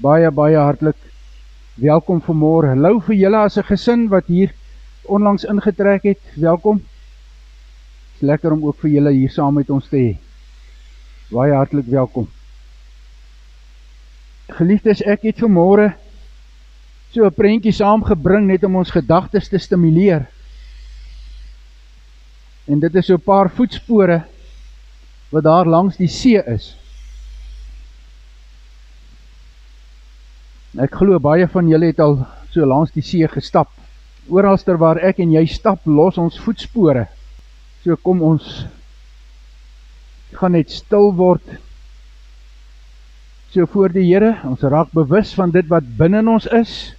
baie hartlik welkom vanmôre. Hallo vir julle as 'n gesin wat hier onlangs ingetrek het, welkom. Het is lekker om ook vir julle hier saam met ons te hê. Baie hartlik welkom. Geliefdes, ek het vanmôre so 'n prentjie saamgebring net om ons gedagtes te stimuleer. En dit is so 'n paar voetspore wat daar langs die see is. Ek glo baie van julle het al so langs die see gestap. Oralster waar ek en jy stap, los ons voetspore. So kom ons gaan net stil word. So voor die Here, ons raak bewus van dit wat binne ons is,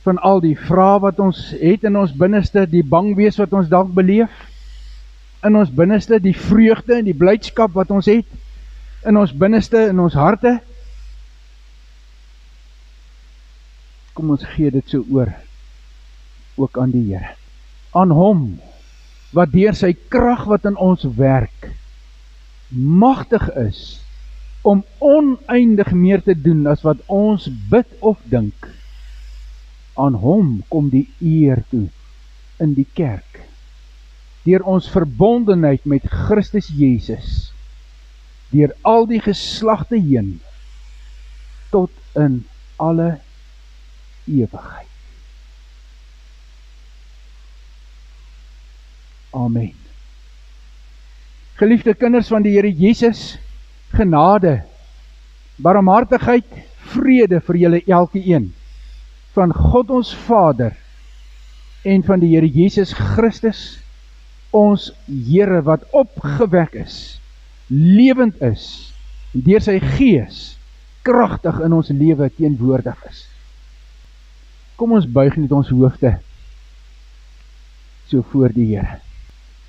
van al die vrae wat ons het in ons binneste, die bangwees wat ons dalk beleef, in ons binneste, die vreugde en die blydskap wat ons het, in ons binneste, in ons harte. Kom ons gee dit so oor, ook aan die Here. Aan hom, wat deur sy krag wat in ons werk, magtig is, om oneindig meer te doen as wat ons bid of dink. Aan hom kom die eer toe in die kerk, deur ons verbondenheid met Christus Jesus, deur al die geslagte heen, tot in alle ewigheid. Amen. Geliefde kinders van die Here Jesus, genade, barmhartigheid, vrede vir julle elkeen, van God ons Vader, en van die Here Jesus Christus, ons Here wat opgewek is, lewend is, deur sy Gees, kragtig in ons lewe teenwoordig is. Kom ons buig net ons hoofde, so voor die Here.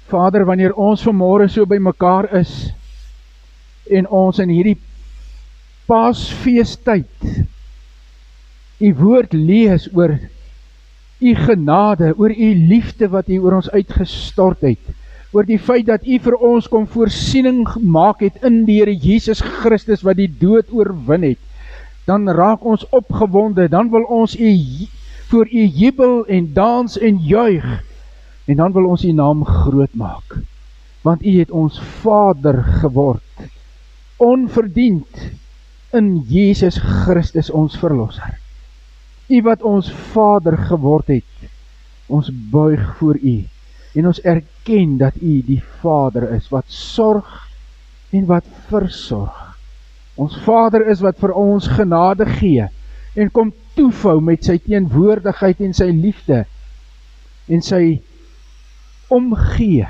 Vader, wanneer ons vanmôre so by mekaar is, en ons in hierdie Paasfeestyd u woord lees oor u genade, oor u liefde wat u oor ons uitgestort het, oor die feit dat u vir ons kom voorsiening gemaak het in die Here Jesus Christus wat die dood oorwin het, dan raak ons opgewonde, dan wil ons voor u jubel en dans en juig, en dan wil ons u naam groot maak, want u het ons Vader geword, onverdiend in Jesus Christus ons verlosser. U wat ons Vader geword het, ons buig voor u, en ons erken dat u die Vader is, wat sorg en wat versorg. Ons Vader is wat vir ons genade gee, en kom toevou met sy teenwoordigheid en sy liefde, en sy omgee.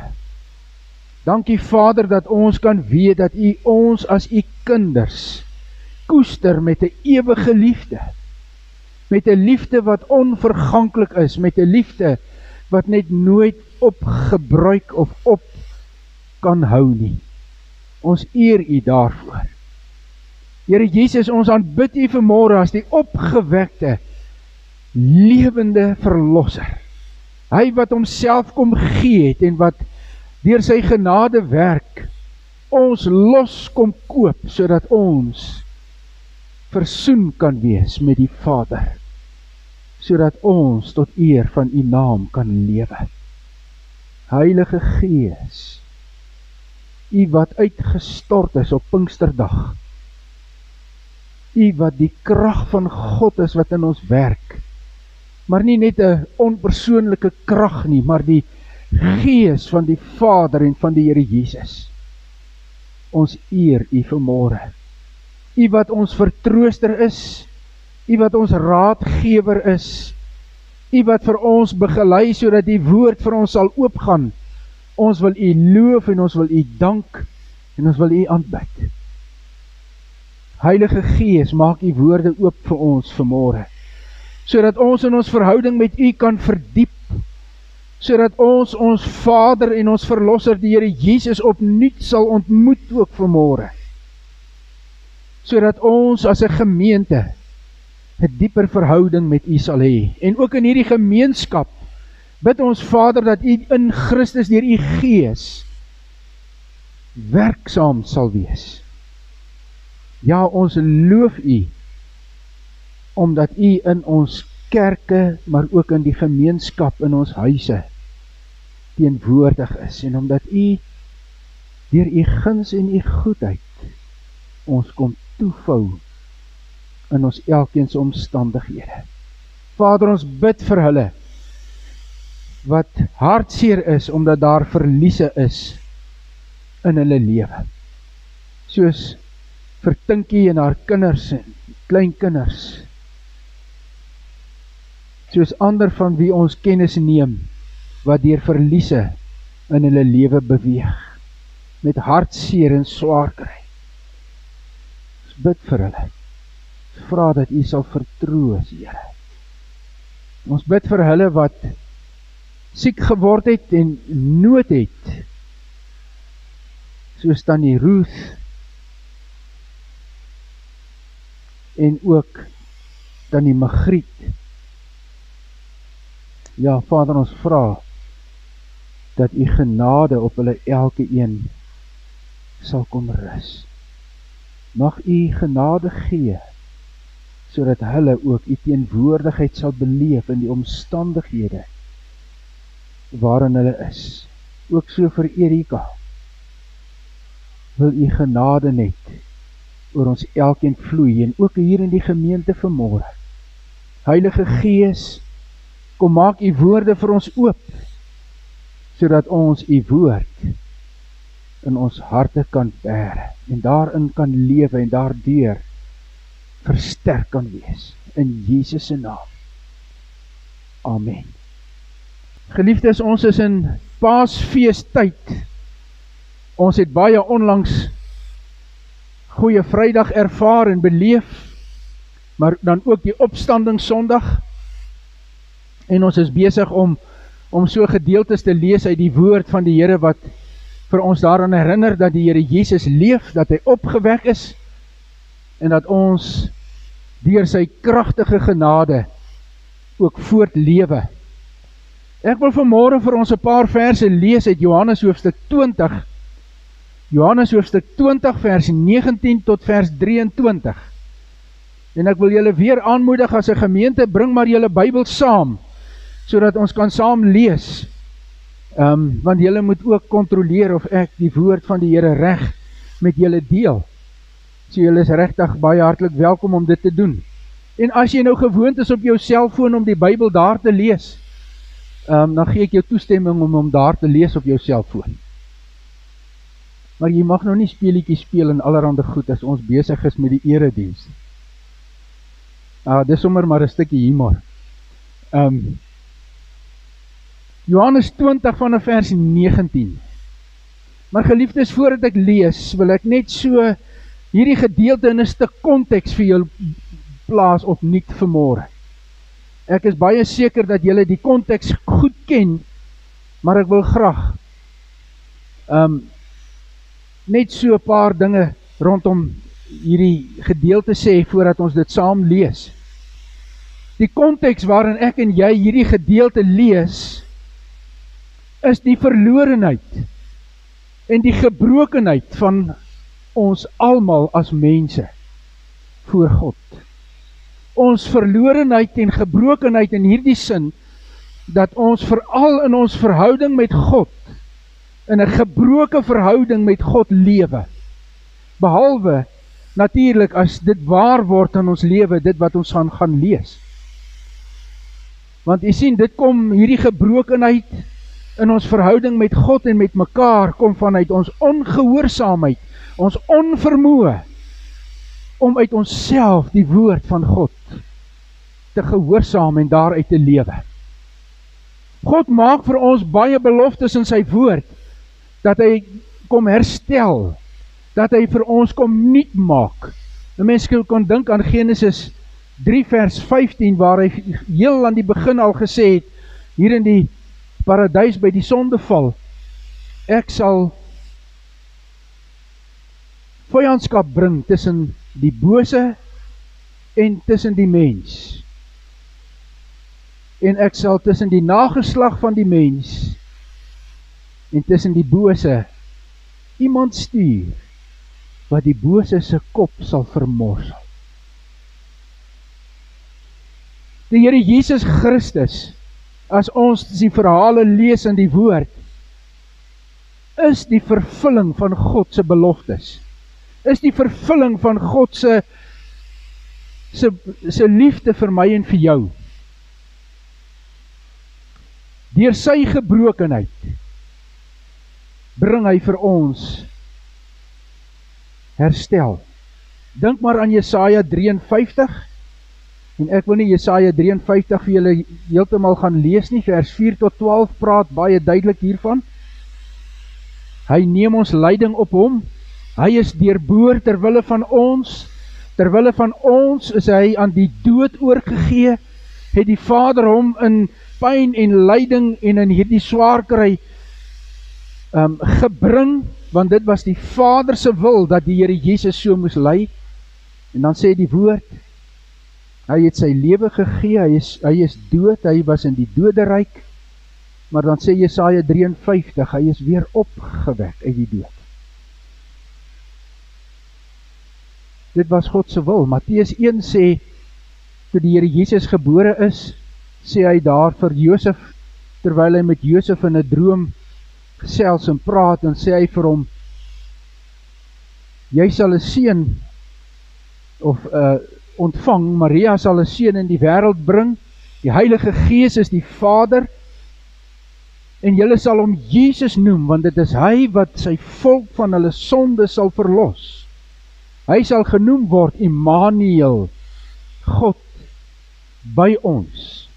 Dankie Vader dat ons kan weet dat u ons as u kinders koester met 'n ewige liefde, met 'n liefde wat onverganklik is, met 'n liefde wat net nooit opgebruik of op kan hou nie. Ons eer u daarvoor. Here Jesus, ons aanbid u vanmôre as die opgewekte, lewende verlosser. Hy wat homself kom gee het en wat deur sy genade werk, ons los kom koop, sodat ons versoen kan wees met die Vader, sodat ons tot eer van u naam kan lewe. Heilige Gees, u wat uitgestort is op Pinksterdag, u wat die krag van God is wat in ons werk, maar nie net 'n onpersoonlike krag nie, maar die Gees van die Vader en van die Here Jesus. Ons eer u vanmôre. U wat ons vertrooster is, u wat ons raadgewer is, u wat vir ons begelei sodat die woord vir ons sal oopgaan. Ons wil u loof en ons wil u dank en ons wil u aanbid. Heilige Gees, maak u woorde oop vir ons vanmôre, sodat ons in ons verhouding met u kan verdiep, sodat ons Vader en ons Verlosser, die Here Jesus, opnuut sal ontmoet ook vanmôre, sodat ons as 'n gemeente 'n dieper verhouding met u sal hê, en ook in hierdie gemeenskap, bid ons Vader dat u in Christus deur u Gees werksaam sal wees. Ja, ons loof u omdat U in ons kerke, maar ook in die gemeenskap, in ons huise, teenwoordig is, en omdat U, deur U guns en U goedheid, ons kom toevou in ons elkeens omstandighede. Vader, ons bid vir hulle, wat hartseer is, omdat daar verliese is in hulle lewe. Soos vir Tinkie en haar kinders en kleinkinders, soos ander van wie ons kennis neem, wat deur verliese in hulle lewe beweeg, met hartseer en swaar kry. Ons bid vir hulle, ons vra dat U sal vertroos, Here. Ons bid vir hulle wat siek geword het en nood het, soos Tannie Ruth, en ook Tannie Magriet. Ja, Vader, ons vra dat U genade op hulle elke een sal kom rus. Mag U genade gee, sodat hulle ook U teenwoordigheid sal beleef in die omstandighede waarin hulle is. Ook so vir Erika, wil U genade net oor ons elkeen vloei, en ook hier in die gemeente vanmôre. Heilige Gees, kom maak U woorde vir ons oop, sodat ons U woord in ons harte kan bære, en daarin kan lewe, en daardeur versterk kan wees, in Jesus se naam. Amen. Geliefdes, ons is in Paasfeestyd. Ons het baie onlangs Goeie Vrydag ervaar en beleef, maar dan ook die Opstandingssondag, en ons is besig om so gedeeltes te lees uit die woord van die Here, wat vir ons daaraan herinner dat die Here Jesus leef, dat hy opgewek is, en dat ons deur sy kragtige genade ook voortlewe. Ek wil vanmôre vir ons 'n paar verse lees uit Johannes hoofstuk 20. Johannes hoofstuk 20 vers 19 tot vers 23. En ek wil julle weer aanmoedig as 'n gemeente, bring maar julle Bybel saam, sodat ons kan saam lees. Want julle moet ook kontroleer of ek die woord van die Here reg met julle deel. So julle is regtig baie hartlik welkom om dit te doen. En as jy nou gewoond is op jou selfoon om die Bybel daar te lees, dan gee ek jou toestemming om daar te lees op jou selfoon. Maar jy mag nou nie speelietjies speel en allerhande goed as ons besig is met die erediens. Dis sommer maar 'n stukkie humor. Johannes 20 vanaf vers 19. Maar geliefdes, voordat ek lees, wil ek net so hierdie gedeelte in 'n stuk konteks vir julle plaas opnuut vanmôre. Ek is baie seker dat julle die konteks goed ken, maar ek wil graag net so 'n paar dinge rondom hierdie gedeelte sê voordat ons dit saam lees. Die konteks waarin ek en jy hierdie gedeelte lees, is die verlorenheid en die gebrokenheid van ons almal as mense voor God. Ons verlorenheid en gebrokenheid in hierdie sin, dat ons veral in ons verhouding met God, in 'n gebroke verhouding met God lewe. Behalwe, natuurlik, as dit waar word in ons lewe, dit wat ons gaan lees. Want jy sien, dit kom, hierdie gebrokenheid in ons verhouding met God en met mekaar, kom vanuit ons ongehoorsaamheid, ons onvermoë, om uit onsself die woord van God te gehoorsaam en daaruit te lewe. God maak vir ons baie beloftes in sy woord, dat hy kom herstel, dat hy vir ons kom nuut maak. En mense kon dink aan Genesis 3 vers 15, waar hy heel aan die begin al gesê het, hier in die paradys by die sondeval, ek sal vyandskap bring tussen die bose en tussen die mens. En ek sal tussen die nageslag van die mens en tussen die bose iemand stuur, wat die bose se kop sal vermorsel. Die Here Jesus Christus, as ons die verhale lees in die woord, is die vervulling van God se beloftes. Is die vervulling van God se liefde vir my en vir jou. Deur sy gebrokenheid bring hy vir ons herstel. Dink maar aan Jesaja 53, en ek wil nie Jesaja 53 vir julle heeltemal gaan lees nie, vers 4 tot 12 praat baie duidelik hiervan. Hy neem ons lyding op hom, hy is deurboor terwille van ons is hy aan die dood oorgegee, het die Vader hom in pyn en lyding en in hierdie swaar kry gebring, want dit was die Vader se wil, dat die Here Jesus so moes ly, en dan sê die woord, hy het sy lewe gegee, hy is dood, hy was in die doderyk, maar dan sê Jesaja 53, hy is weer opgewek uit die dood. Dit was God se wil. Matteus 1 sê, toe die Here Jesus gebore is, sê hy daar vir Josef, terwyl hy met Josef in 'n droom gesels en praat, en sê hy vir hom, jy sal 'n seun of ontvang, Maria sal 'n seun in die wêreld bring, die Heilige Gees is die Vader, en julle sal hom Jesus noem, want dit is hy wat sy volk van hulle sonde sal verlos. Hy sal genoem word Immanuel, God by ons.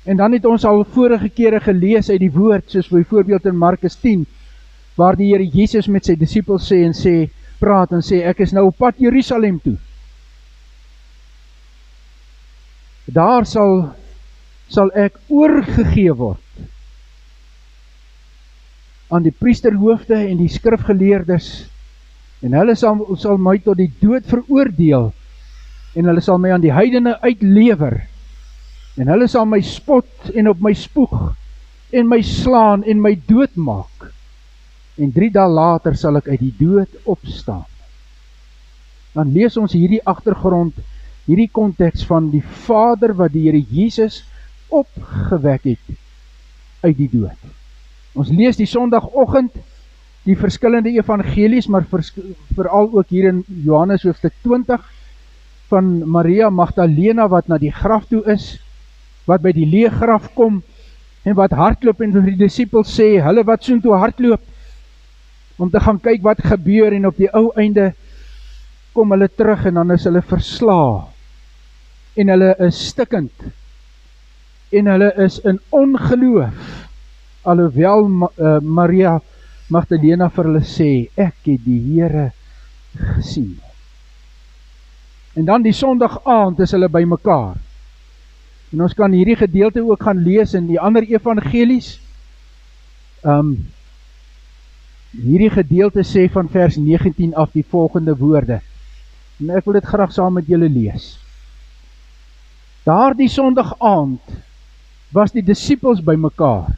En dan het ons al vorige kere gelees uit die woord, soos byvoorbeeld in Markus 10, waar die Here Jesus met sy disippels praat en sê, ek is nou op pad Jerusalem toe. Daar sal ek oorgegee word aan die priesterhoofde en die skrifgeleerdes, en hulle sal my tot die dood veroordeel, en hulle sal my aan die heidene uitlewer, en hulle sal my spot en op my spoeg, en my slaan en my dood maak, en 3 dae later sal ek uit die dood opstaan. Dan lees ons hierdie agtergrond, hierdie konteks van die Vader wat die Here Jesus opgewek het uit die dood. Ons lees die Sondagoggend die verskillende evangelies, maar veral ook hier in Johannes hoofstuk 20, van Maria Magdalena wat na die graf toe is, wat by die leë graf kom, en wat hardloop en vir die disippels sê, hulle wat soontoe hardloop, om te gaan kyk wat gebeur, en op die ou einde kom hulle terug, en dan is hulle versla, en hulle is stikkend, en hulle is in ongeloof, alhoewel Maria Magdalena vir hulle sê, ek het die Here gesien. En dan die Sondag aand is hulle by mekaar. En ons kan hierdie gedeelte ook gaan lees in die ander evangelies. Hierdie gedeelte sê van vers 19 af die volgende woorde. En ek wil dit graag saam met julle lees. Daardie Sondag aand was die disippels by mekaar.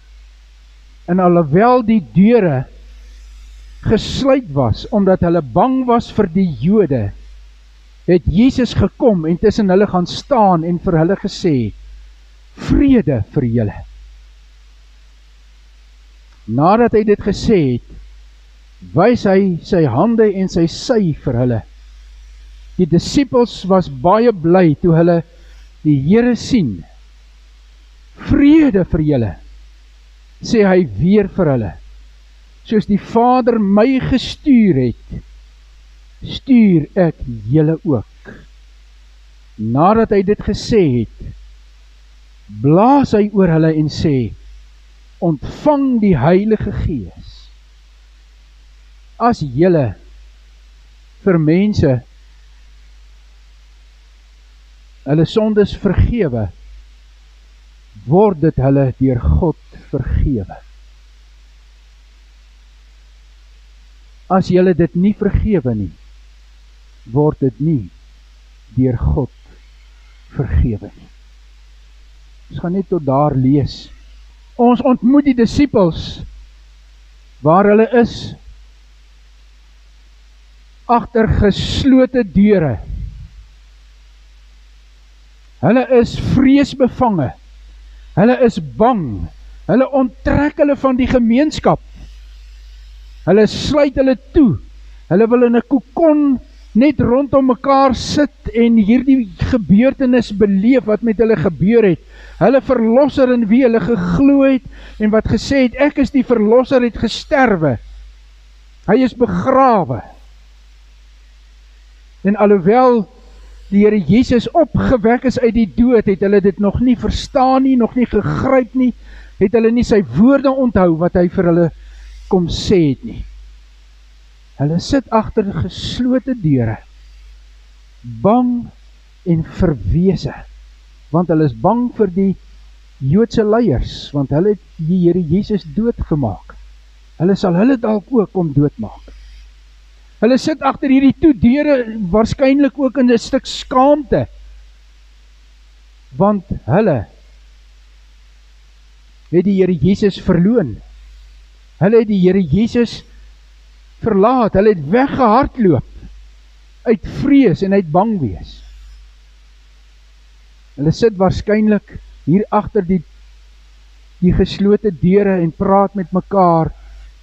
En alhoewel die deure gesluit was, omdat hulle bang was vir die Jode, het Jesus gekom en tussen hulle gaan staan en vir hulle gesê, vrede vir julle. Nadat hy dit gesê het, wys hy sy hande en sy sy vir hulle. Die disippels was baie bly toe hulle die Here sien. Vrede vir julle, sê hy weer vir hulle. Soos die Vader my gestuur het, stuur ek julle ook. Nadat hy dit gesê het, blaas hy oor hulle en sê, ontvang die Heilige Gees. As julle vir mense hulle sondes vergewe, word dit hulle deur God vergewe. As julle dit nie vergewe nie, word dit nie deur God vergewe nie. Ons gaan net tot daar lees. Ons ontmoet die disippels waar hulle is, agter geslote deure. Hulle is vreesbevange. Hulle is bang. Hulle onttrek hulle van die gemeenskap. Hulle sluit hulle toe. Hulle wil in 'n kokon net rondom mekaar sit en hierdie gebeurtenis beleef wat met hulle gebeur het. Hulle verlosser in wie hulle geglo het en wat gesê het, ek is die verlosser, het gesterwe. Hy is begrawe. En alhoewel die Here Jesus opgewek is uit die dood, het hulle dit nog nie verstaan nie, nog nie gegryp nie, het hulle nie sy woorde onthou wat hy vir hulle kom sê het nie. Hulle sit agter geslote deure, bang en verwese, want hulle is bang vir die Joodse leiers, want hulle het die Here Jesus doodgemaak. Hulle sal hulle dalk ook kom doodmaak. Hulle sit agter hierdie toe deure, waarskynlik ook in 'n stuk skaamte, want hulle het die Here Jesus verloon. Hulle het die Here Jesus verlaat, hulle het weggehardloop uit vrees en uit bang wees. Hulle sit waarskynlik hier agter die geslote deure en praat met mekaar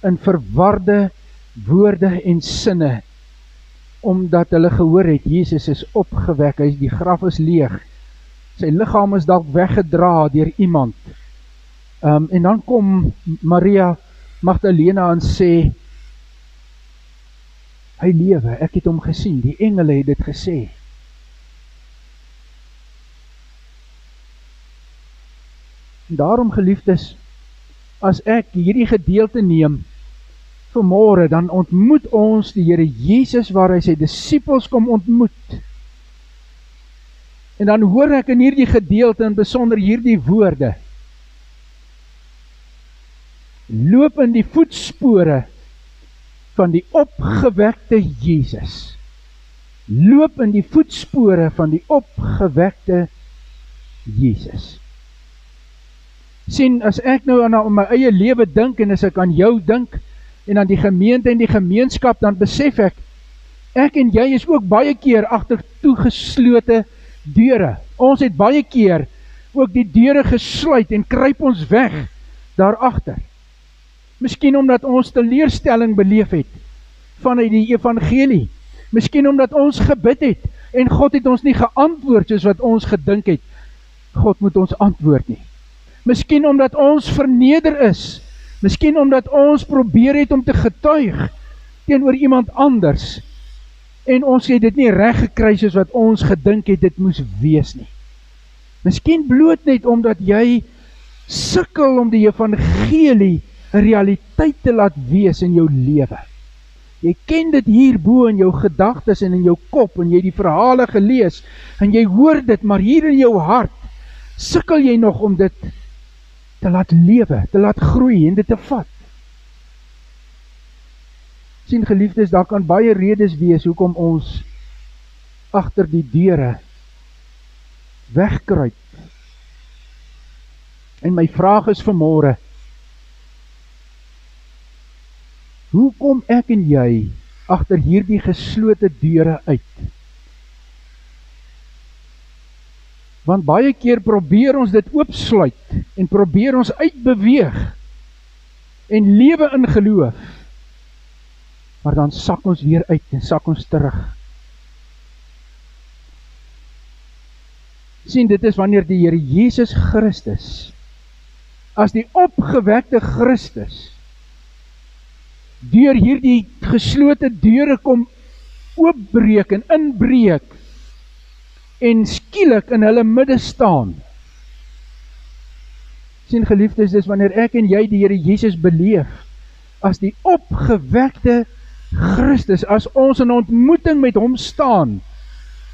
in verwarde woorde en sinne, omdat hulle gehoor het, Jesus is opgewek, die graf is leeg, sy liggaam is dalk weggedra deur iemand. En dan kom Maria Magdalena en sê, hy lewe, ek het hom gesien, die engele het dit gesê. En daarom, geliefdes, as ek hierdie gedeelte neem vanmôre, dan ontmoet ons die Here Jesus waar hy sy disippels kom ontmoet. En dan hoor ek in hierdie gedeelte, in besonder hierdie woorde, loop in die voetspore van die opgewekte Jesus. Loop in die voetspore van die opgewekte Jesus. Sien, as ek nou aan my eie lewe dink, en as ek aan jou dink, en aan die gemeente en die gemeenskap, dan besef ek en jy is ook baie keer agter toegeslote deure. Ons het baie keer ook die deure gesluit en kruip ons weg daarachter. Miskien omdat ons teleurstelling beleef het vanuit die evangelie. Miskien omdat ons gebid het en God het ons nie geantwoord soos wat ons gedink het. God moet ons antwoord nie. Miskien omdat ons verneder is. Miskien omdat ons probeer het om te getuig teenoor iemand anders en ons het dit nie reg gekry soos wat ons gedink het dit moes wees nie. Miskien bloot net omdat jy sukkel om die evangelie 'n realiteit te laat wees in jou lewe. Jy ken dit hierbo in jou gedagtes en in jou kop en jy die verhale gelees en jy hoor dit, maar hier in jou hart sukkel jy nog om dit te laat lewe, te laat groei en dit te vat. Sien, geliefdes, daar kan baie redes wees hoekom ons agter die deure wegkruip. En my vraag is vanmôre, hoe kom ek en jy agter hierdie geslote deure uit? Want baie keer probeer ons dit oopsluit en probeer ons uitbeweeg en lewe in geloof. Maar dan sak ons weer uit en sak ons terug. Sien, dit is wanneer die Here Jesus Christus, as die opgewekte Christus, deur hierdie geslote deure kom oopbreek en inbreek en skielik in hulle midde staan. Sien, geliefdes, dis wanneer ek en jy die Here Jesus beleef as die opgewekte Christus, as ons in ontmoeting met hom staan.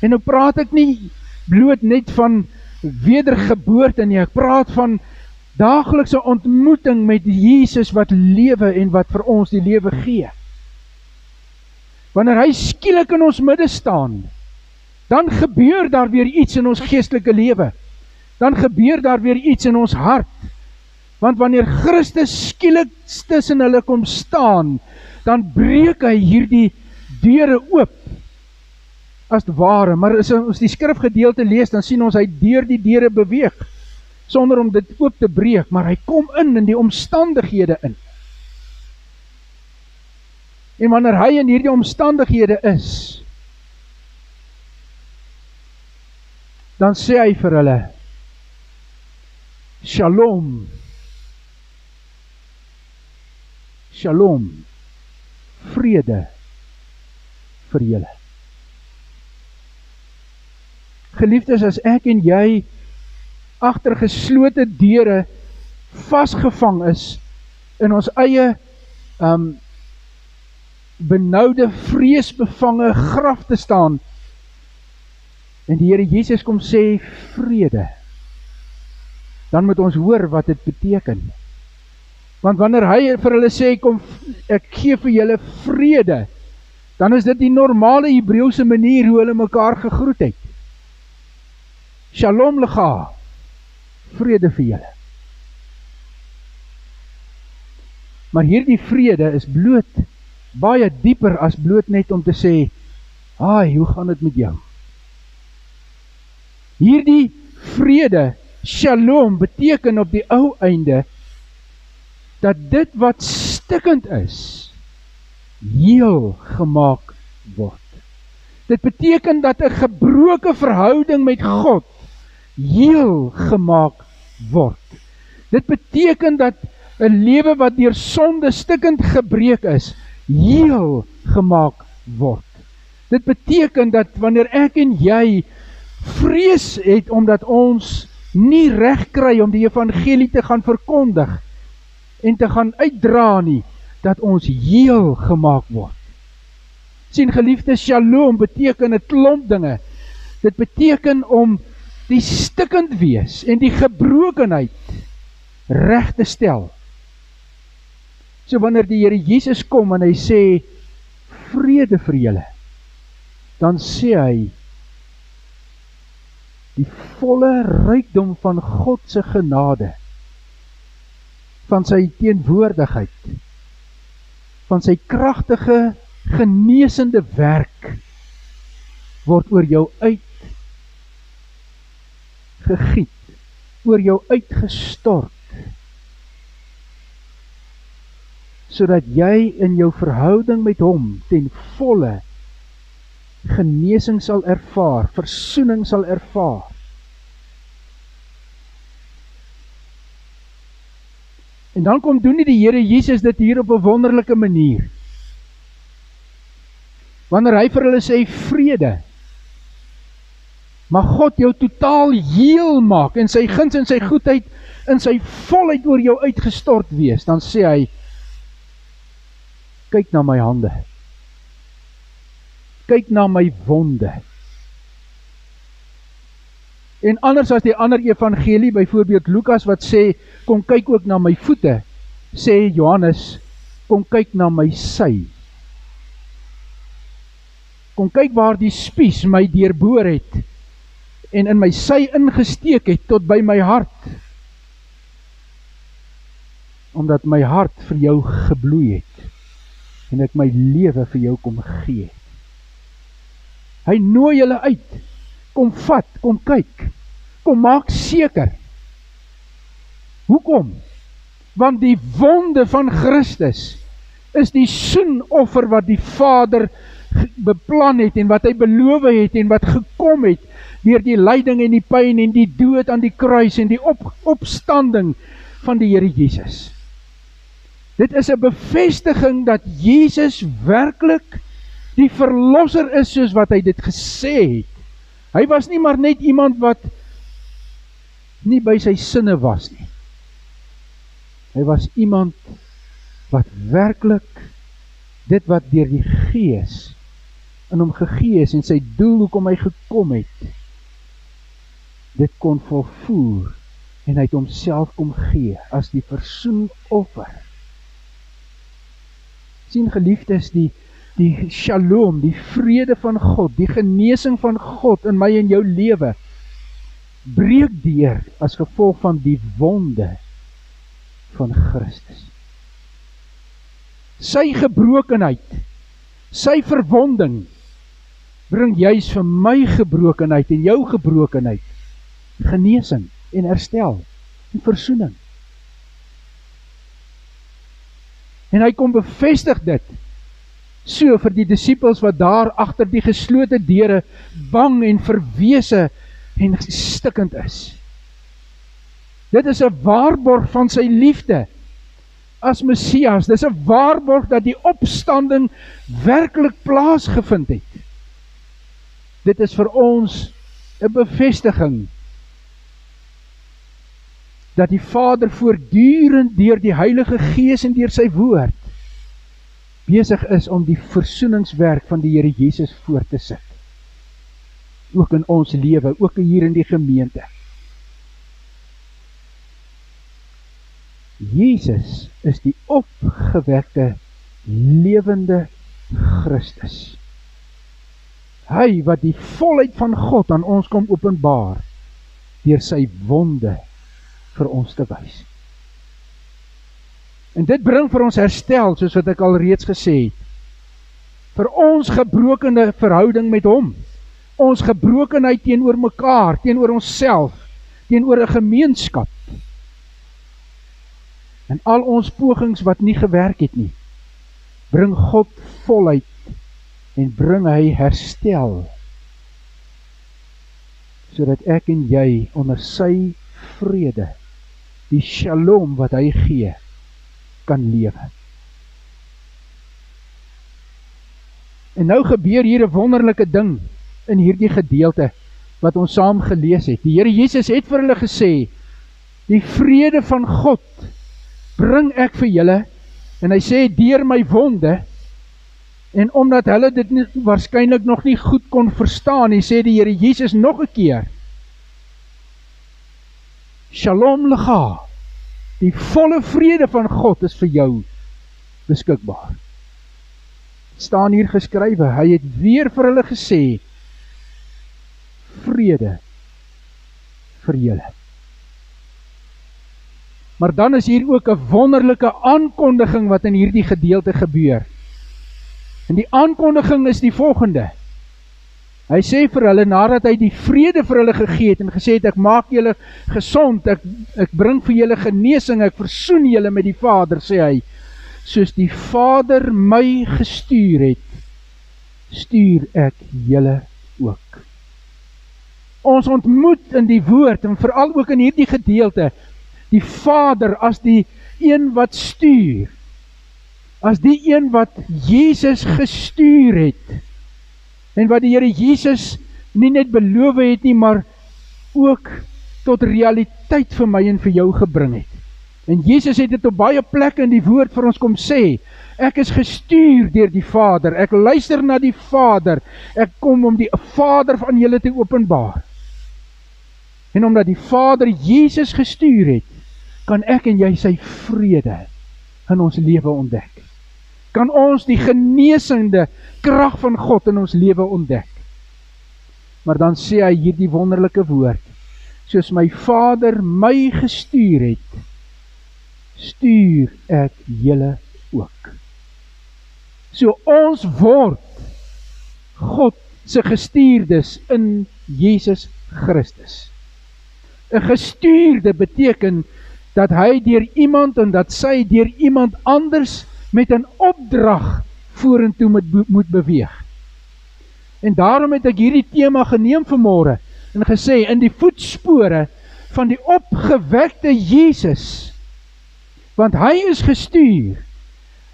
En nou praat ek nie bloot net van wedergeboorte nie, ek praat van daaglikse ontmoeting met Jesus wat lewe en wat vir ons die lewe gee. Wanneer hy skielik in ons midde staan, dan gebeur daar weer iets in ons geestelike lewe. Dan gebeur daar weer iets in ons hart. Want wanneer Christus skielik tussen hulle kom staan, dan breek hy hierdie deure oop. as het ware, maar as ons die skrifgedeelte lees, dan sien ons hy deur die deure beweeg, sonder om dit oop te breek, maar hy kom in die omstandighede in. En wanneer hy in hierdie omstandighede is, dan sê hy vir hulle, Shalom, Shalom, vrede vir julle. Geliefdes, as ek en jy agter geslote deure vasgevang is in ons eie benoude, vreesbevange graf te staan, en die Here Jesus kom sê vrede, dan moet ons hoor wat dit beteken. Want wanneer hy vir hulle sê, kom, ek gee vir julle vrede, dan is dit die normale Hebreëse manier hoe hulle mekaar gegroet het. Shalom lecha, vrede vir julle. Maar hierdie vrede is bloot baie dieper as bloot net om te sê, hoe gaan dit met jou? Hierdie vrede, Shalom, beteken op die ou einde, dat dit wat stikkend is, heel gemaak word. Dit beteken dat 'n gebroke verhouding met God heel gemaak word. Dit beteken dat 'n lewe wat deur sonde stikkend gebreek is, heel gemaak word. Dit beteken dat wanneer ek en jy vrees het omdat ons nie reg kry om die evangelie te gaan verkondig en te gaan uitdra nie, dat ons heel gemaak word. Sien geliefdes, Shalom beteken 'n klomp dinge. Dit beteken om die stikkend wees en die gebrokenheid reg te stel. So wanneer die Here Jesus kom en hy sê vrede vir julle, dan sê hy die volle rykdom van God se genade, van sy teenwoordigheid, van sy kragtige genesende werk, word oor jou uitgegiet, oor jou uitgestort, sodat jy in jou verhouding met hom ten volle genesing sal ervaar, versoening sal ervaar. En dan kom doen die Here Jesus dit hier op 'n wonderlike manier. Wanneer hy vir hulle sê vrede, mag God jou totaal heel maak en sy guns en sy goedheid in sy volheid oor jou uitgestort wees, dan sê hy, kyk na my hande, kyk na my wonde. En anders as die ander evangelie, byvoorbeeld Lukas wat sê, kom kyk ook na my voete, sê Johannes, kom kyk na my sy. Kom kyk waar die spies my deurboor het, en in my sy ingesteek het, tot by my hart. Omdat my hart vir jou gebloei het, en ek my lewe vir jou kom gee. Hy nooi julle uit, kom vat, kom kyk, kom maak seker. Hoekom? Want die wonde van Christus is die soenoffer wat die Vader beplan het en wat hy beloof het en wat gekom het deur die lyding en die pyn en die dood aan die kruis en die opstanding van die Here Jesus. Dit is 'n bevestiging dat Jesus werklik die verlosser is soos wat hy dit gesê het. Hy was nie maar net iemand wat nie by sy sinne was nie. Hy was iemand wat werklik dit wat deur die Gees in hom gegee is en sy doel hoekom hy gekom het, dit kon volvoer en hy het homself kom gee as die versoenoffer. Sien geliefdes, die shalom, die vrede van God, die genesing van God in my en jou lewe, breek deur as gevolg van die wonde van Christus. Sy gebrokenheid, sy verwonding, bring juis vir my gebrokenheid en jou gebrokenheid genesing en herstel en versoening. En hy kom bevestig dit so vir die disippels wat daar agter die geslote deure bang en verwese en stikkend is. Dit is 'n waarborg van sy liefde as Messias. Dit is 'n waarborg dat die opstanding werklik plaasgevind het. Dit is vir ons 'n bevestiging dat die Vader voortdurend deur die Heilige Gees en deur sy woord besig is om die versoeningswerk van die Here Jesus voort te sit. Ook in ons lewe, ook hier in die gemeente. Jesus is die opgewekte, lewende Christus. Hy wat die volheid van God aan ons kom openbaar, deur sy wonde vir ons te wys. En dit bring vir ons herstel, soos wat ek al reeds gesê het, vir ons gebrokene verhouding met hom, ons gebrokenheid teenoor mekaar, teenoor onsself, teenoor 'n gemeenskap, en al ons pogings wat nie gewerk het nie, bring God volheid en bring hy herstel, sodat ek en jy onder sy vrede, die shalom wat hy gee, kan lewe. En nou gebeur hier 'n wonderlike ding in hierdie gedeelte wat ons saam gelees het. Die Here Jesus het vir hulle gesê, die vrede van God bring ek vir julle, en hy sê deur my wonde, en omdat hulle dit waarskynlik nog nie goed kon verstaan, hy sê die Here Jesus nog 'n keer, Shalom Lecha, die volle vrede van God is vir jou beskikbaar. Staan hier geskrywe, hy het weer vir hulle gesê, vrede vir julle. Maar dan is hier ook 'n wonderlike aankondiging wat in hierdie gedeelte gebeur. En die aankondiging is die volgende. Hy sê vir hulle, nadat hy die vrede vir hulle gegee het en gesê het, ek maak julle gesond, ek bring vir julle genesing, ek versoen julle met die Vader, sê hy, soos die Vader my gestuur het, stuur ek julle ook. Ons ontmoet in die woord, en veral ook in hierdie gedeelte, die Vader as die een wat stuur, as die een wat Jesus gestuur het, en wat die Here Jesus nie net beloof het nie, maar ook tot realiteit vir my en vir jou gebring het. En Jesus het dit op baie plekke in die woord vir ons kom sê, ek is gestuur deur die Vader, ek luister na die Vader, ek kom om die Vader van julle te openbaar. En omdat die Vader Jesus gestuur het, kan ek en jy sy vrede in ons lewe ontdek. Kan ons die genesende krag van God in ons lewe ontdek. Maar dan sê hy hierdie wonderlike woord, soos my Vader my gestuur het, stuur ek julle ook. So ons word God se gestuurdes in Jesus Christus. 'n Gestuurde beteken dat hy deur iemand en dat sy deur iemand anders met 'n opdrag vorentoe moet beweeg. En daarom het ek hierdie tema geneem vanmôre en gesê, in die voetspore van die opgewekte Jesus, want hy is gestuur,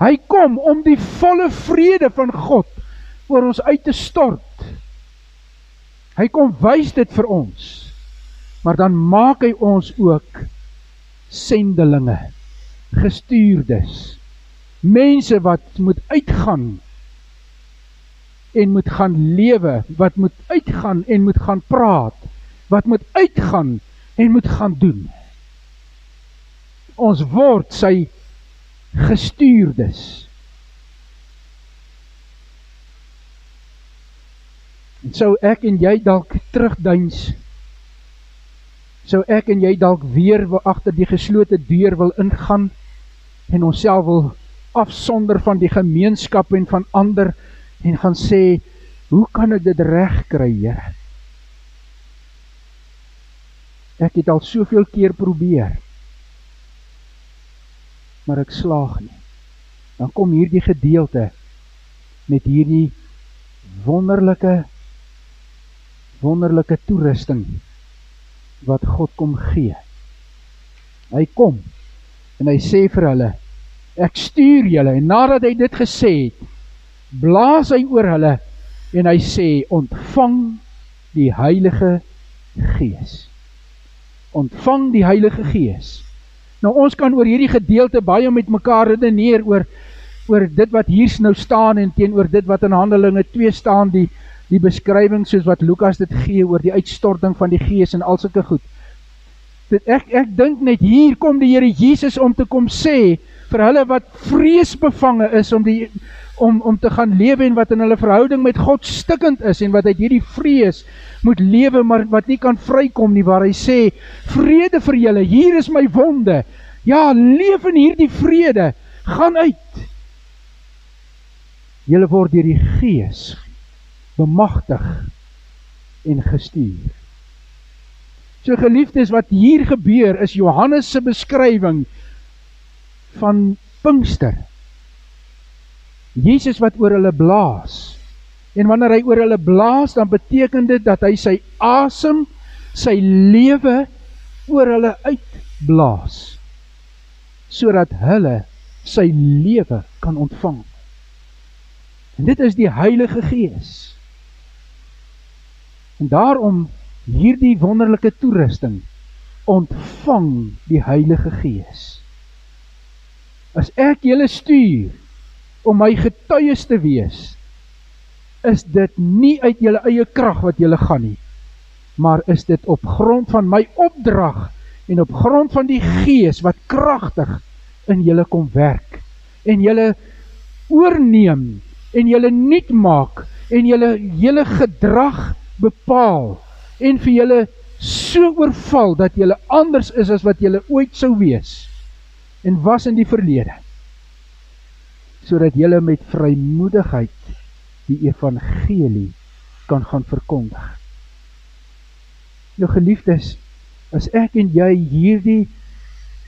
hy kom om die volle vrede van God oor ons uit te stort. Hy kom wys dit vir ons, maar dan maak hy ons ook sendelinge, gestuurdes, mense wat moet uitgaan en moet gaan lewe, wat moet uitgaan en moet gaan praat, wat moet uitgaan en moet gaan doen. Ons word sy gestuurdes. En sou ek en jy dalk terugduins, sou ek en jy dalk weer agter die geslote deur wil ingaan en onsself wil afsonder van die gemeenskap en van ander en gaan sê, Hoe kan ek dit reg kry, Here? Ek het al soveel keer probeer, maar ek slaag nie. Dan kom hierdie gedeelte met hierdie wonderlike toerusting wat God kom gee. Hy kom en hy sê vir hulle, ek stuur julle, en nadat hy dit gesê het, blaas hy oor hulle en hy sê, ontvang die Heilige Gees. Ontvang die Heilige Gees. Nou ons kan oor hierdie gedeelte baie met mekaar redeneer oor dit wat hier nou staan en teenoor dit wat in Handelinge 2 staan, die beskrywing soos wat Lukas dit gee oor die uitstorting van die Gees en al sulke goed. Ek dink net hier kom die Here Jesus om te kom sê vir hulle wat vreesbevange is om te gaan lewe en wat in hulle verhouding met God stikkend is en wat uit hierdie vrees moet lewe, maar wat nie kan vrykom nie, waar hy sê, vrede vir julle, hier is my wonde, ja, leef in hierdie vrede, gaan uit. Julle word deur die Gees bemagtig en gestuur. So geliefdes, wat hier gebeur is Johannes se beskrywing van Pinkster. Jesus wat oor hulle blaas. En wanneer hy oor hulle blaas, dan beteken dit dat hy sy asem, sy lewe oor hulle uitblaas, sodat hulle sy lewe kan ontvang. En dit is die Heilige Gees. En daarom hierdie wonderlike toerusting, ontvang die Heilige Gees. As ek julle stuur om my getuies te wees, is dit nie uit julle eie krag wat julle gaan nie, maar is dit op grond van my opdrag en op grond van die Gees wat kragtig in julle kom werk en julle oorneem en julle nuut maak en julle gedrag bepaal en vir julle so oorval dat julle anders is as wat julle ooit sou wees en was in die verlede, sodat julle met vrymoedigheid die evangelie kan gaan verkondig. Nou geliefdes, as ek en jy hierdie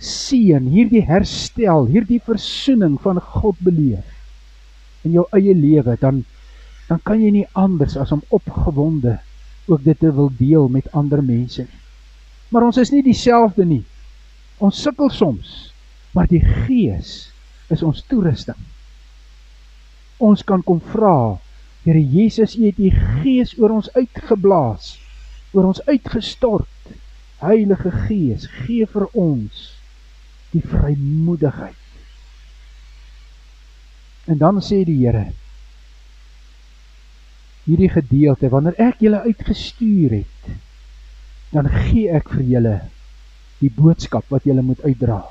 seën, hierdie herstel, hierdie versoening van God beleef in jou eie lewe, dan kan jy nie anders as om opgewonde ook dit te wil deel met ander mense nie. Maar ons is nie dieselfde nie. Ons sukkel soms, maar die Gees is ons toerusting. Ons kan kom vra, Here Jesus, U het die Gees oor ons uitgeblaas, oor ons uitgestort. Heilige Gees, gee vir ons die vrymoedigheid. En dan sê die Here, hierdie gedeelte, wanneer ek julle uitgestuur het, dan gee ek vir julle die boodskap wat julle moet uitdra.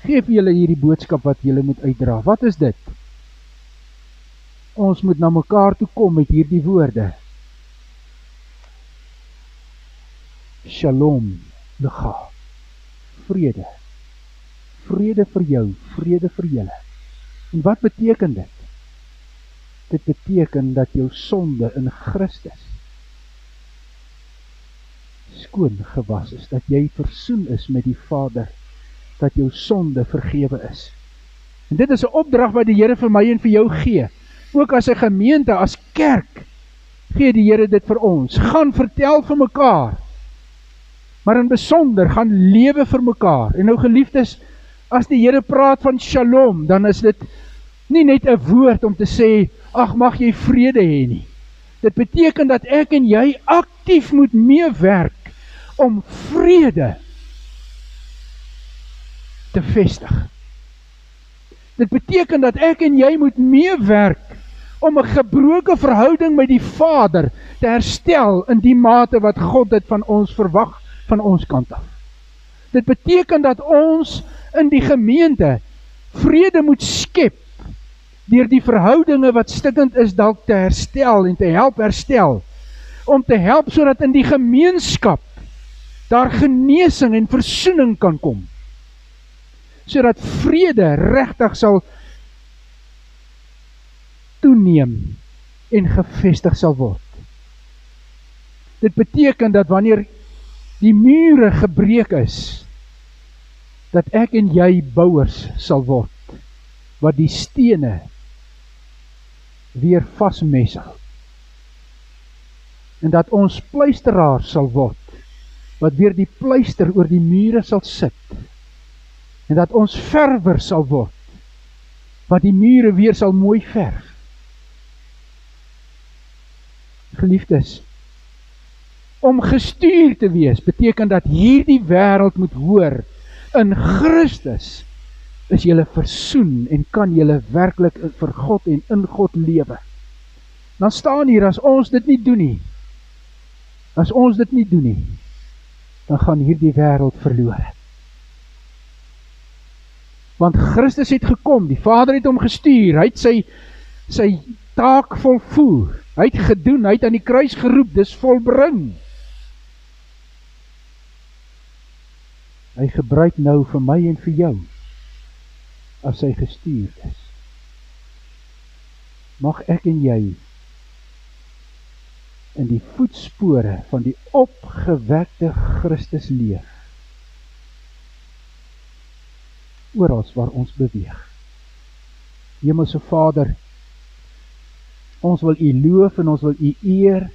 Geef julle hierdie boodskap wat julle moet uitdra. Wat is dit? Ons moet na mekaar toe kom met hierdie woorde. Shalom, Lecha. Vrede. Vrede vir jou, vrede vir julle. En wat beteken dit? Dit beteken dat jou sonde in Christus skoon gewas is, dat jy versoen is met die Vader, dat jou sonde vergewe is. En dit is 'n opdrag wat die Here vir my en vir jou gee. Ook as 'n gemeente, as kerk, gee die Here dit vir ons. Gaan vertel vir mekaar, maar in besonder gaan lewe vir mekaar. En nou geliefdes, as die Here praat van shalom, dan is dit nie net 'n woord om te sê, ag mag jy vrede hê nie. Dit beteken dat ek en jy aktief moet meewerk om vrede te vestig. Dit beteken dat ek en jy moet meewerk om 'n gebroke verhouding met die Vader te herstel in die mate wat God dit van ons verwag van ons kant af. Dit beteken dat ons in die gemeente vrede moet skep deur die verhoudinge wat stikkend is dalk te herstel en te help herstel, om te help sodat in die gemeenskap daar genesing en versoening kan kom, sodat vrede regtig sal toeneem en gevestig sal word. Dit beteken dat wanneer die mure gebreek is, dat ek en jy bouers sal word, wat die stene weer vasmessel. En dat ons pleisteraars sal word, wat weer die pleister oor die mure sal sit. En dat ons verwer sal word, wat die mure weer sal mooi verf. Geliefdes, om gestuur te wees, beteken dat hierdie wêreld moet hoor, in Christus is julle versoen en kan julle werklik vir God en in God lewe. Dan staan hier, as ons dit nie doen nie, dan gaan hierdie wêreld verlore. Want Christus het gekom, die Vader het hom gestuur, hy het sy taak volvoer, hy het gedoen, hy het aan die kruis geroep, dis volbring. Hy gebruik nou vir my en vir jou, as hy gestuur is. Mag ek en jy in die voetspore van die opgewekte Christus leef, oral waar ons beweeg. Hemelse Vader, ons wil U loof en ons wil U eer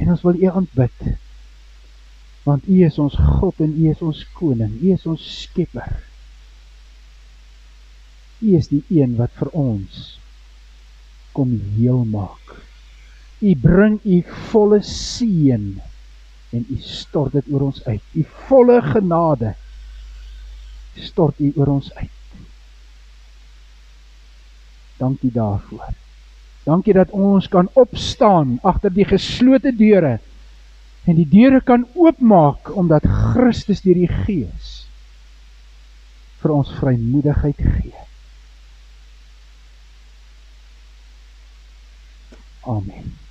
en ons wil U aanbid, want U is ons God en U is ons koning, U is ons skepper. U is die een wat vir ons kom heel maak. U bring U volle seën en U stort dit oor ons uit. U volle genade stort U oor ons uit. Dankie daarvoor. Dankie dat ons kan opstaan agter die geslote deure en die deure kan oopmaak omdat Christus deur die Gees vir ons vrymoedigheid gee. Amen.